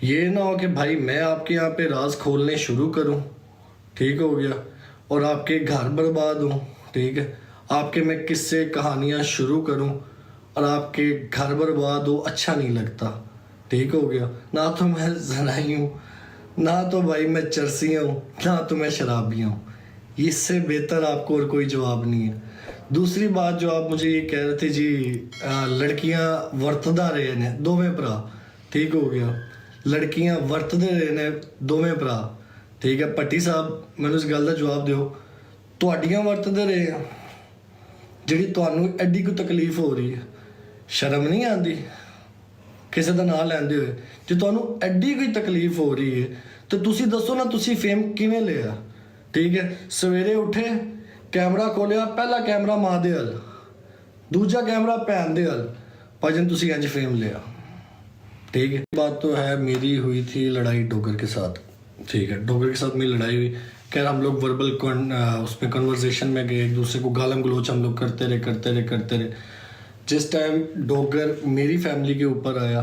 ये ना हो कि भाई मैं आपके यहाँ पे राज खोलने शुरू करूँ, ठीक हो गया, और आपके घर बर्बाद हो, ठीक है, आपके मैं किस्से कहानियाँ शुरू करूँ और आपके घर बर्बाद हो, अच्छा नहीं लगता, ठीक हो गया। ना तो मैं जनाई हूँ, ना तो भाई मैं चरसिया हूँ, ना तो मैं शराबिया हूँ। इससे बेहतर आपको और कोई जवाब नहीं है। दूसरी बात जो आप मुझे ये कह रहे थे जी, लड़कियां वरतदा रहे ने दोवें भरा, ठीक हो गया, लड़कियां वरतदे रहे ने दोवें भरा, ठीक है। भट्टी साहब मैंने उस गल का जवाब दिओ, तुहाडियां वरतदे रहे हैं ਜਿਹੜੀ ਤੁਹਾਨੂੰ ਐਡੀ ਕੋਈ ਤਕਲੀਫ ਹੋ ਰਹੀ ਹੈ, ਸ਼ਰਮ ਨਹੀਂ ਆਉਂਦੀ ਕਿਸੇ ਦਾ ਨਾਂ ਲੈਂਦੇ ਹੋਏ? ਜੇ ਤੁਹਾਨੂੰ ਐਡੀ ਕੋਈ ਤਕਲੀਫ ਹੋ ਰਹੀ ਹੈ ਤਾਂ ਤੁਸੀਂ ਦੱਸੋ ਨਾ, ਤੁਸੀਂ ਫੇਮ ਕਿਵੇਂ ਲਿਆ? ਠੀਕ ਹੈ, ਸਵੇਰੇ ਉੱਠੇ, ਕੈਮਰਾ ਖੋਲਿਆ, ਪਹਿਲਾ ਕੈਮਰਾ ਮਾਂ ਦੇ ਹਲ, दूजा कैमरा भैन दे हल, भजन तुसी इंज फेम लिया, ठीक है। बात तो है, मेरी हुई थी लड़ाई डोगर के साथ, ठीक है, डोगर के साथ मेरी लड़ाई हुई। खैर हम लोग वर्बल उसमें कन्वर्सेशन में गए, एक दूसरे को गालम गलोच हम लोग करते रहे। जिस टाइम डोगर मेरी फैमिली के ऊपर आया,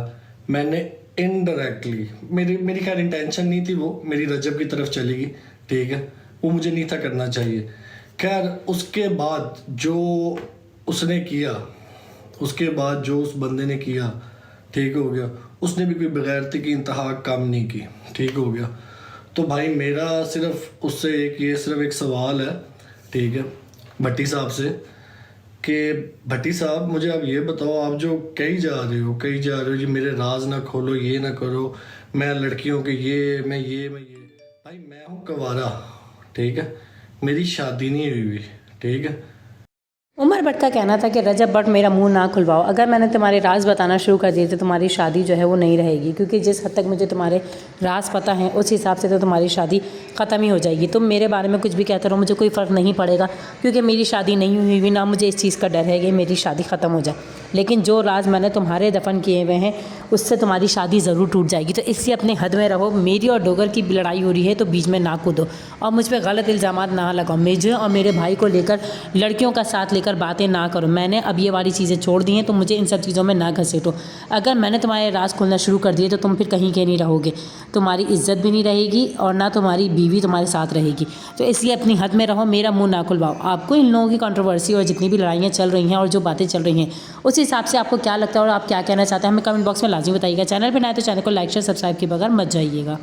मैंने इनडायरेक्टली, मेरी खैर इंटेंशन नहीं थी, वो मेरी रजब की तरफ चली गई, ठीक है, वो मुझे नहीं था करना चाहिए। खैर उसके बाद जो उसने किया, उसके बाद जो उस बंदे ने किया, ठीक हो गया, उसने भी कोई बगैरती की इंतहा काम नहीं की, ठीक हो गया। तो भाई मेरा सिर्फ उससे सिर्फ एक सवाल है, ठीक है, भट्टी साहब से, कि भट्टी साहब मुझे आप ये बताओ, आप जो कही जा रहे हो जी मेरे राज ना खोलो, ये ना करो, मैं लड़कियों के मैं ये भाई मैं हूँ कवारा, ठीक है, मेरी शादी नहीं हुई, ठीक है। उमर भट्ट का कहना था कि रजब भट्ट मेरा मुंह ना खुलवाओ, अगर मैंने तुम्हारे राज बताना शुरू कर दिए तो तुम्हारी शादी जो है वो नहीं रहेगी, क्योंकि जिस हद तक मुझे तुम्हारे राज पता है उस हिसाब से तो तुम्हारी शादी ख़त्म ही हो जाएगी। तुम मेरे बारे में कुछ भी कहते रहो, मुझे कोई फ़र्क नहीं पड़ेगा, क्योंकि मेरी शादी नहीं हुई, ना मुझे इस चीज़ का डर है कि मेरी शादी ख़त्म हो जाए। लेकिन जो राज मैंने तुम्हारे दफन किए हुए हैं उससे तुम्हारी शादी ज़रूर टूट जाएगी। तो इसलिए अपने हद में रहो, मेरी और डोगर की लड़ाई हो रही है तो बीच में ना कूदो और मुझ पर गलत इल्ज़ाम ना लगाओ। मुझे और मेरे भाई को लेकर, लड़कियों का साथ लेकर बातें ना करो। मैंने अब ये वाली चीज़ें छोड़ दी हैं, तो मुझे इन सब चीज़ों में ना घसीटो। अगर मैंने तुम्हारे राज खोलना शुरू कर दिए तो तुम फिर कहीं के नहीं रहोगे, तुम्हारी इज्जत भी नहीं रहेगी और ना तुम्हारी बीवी तुम्हारे साथ रहेगी। तो इसलिए अपनी हद में रहो, मेरा मुंह ना खुलवाओ। आपको इन लोगों की कंट्रोवर्सी और जितनी भी लड़ाइयाँ चल रही हैं और जो बातें चल रही हैं उस हिसाब से आपको क्या लगता है और आप क्या कहना चाहते हैं हमें कमेंट बॉक्स में लाजमी बताइएगा। चैनल पर नए तो चैनल को लाइक शेयर सब्सक्राइब के बगैर मत जाइएगा।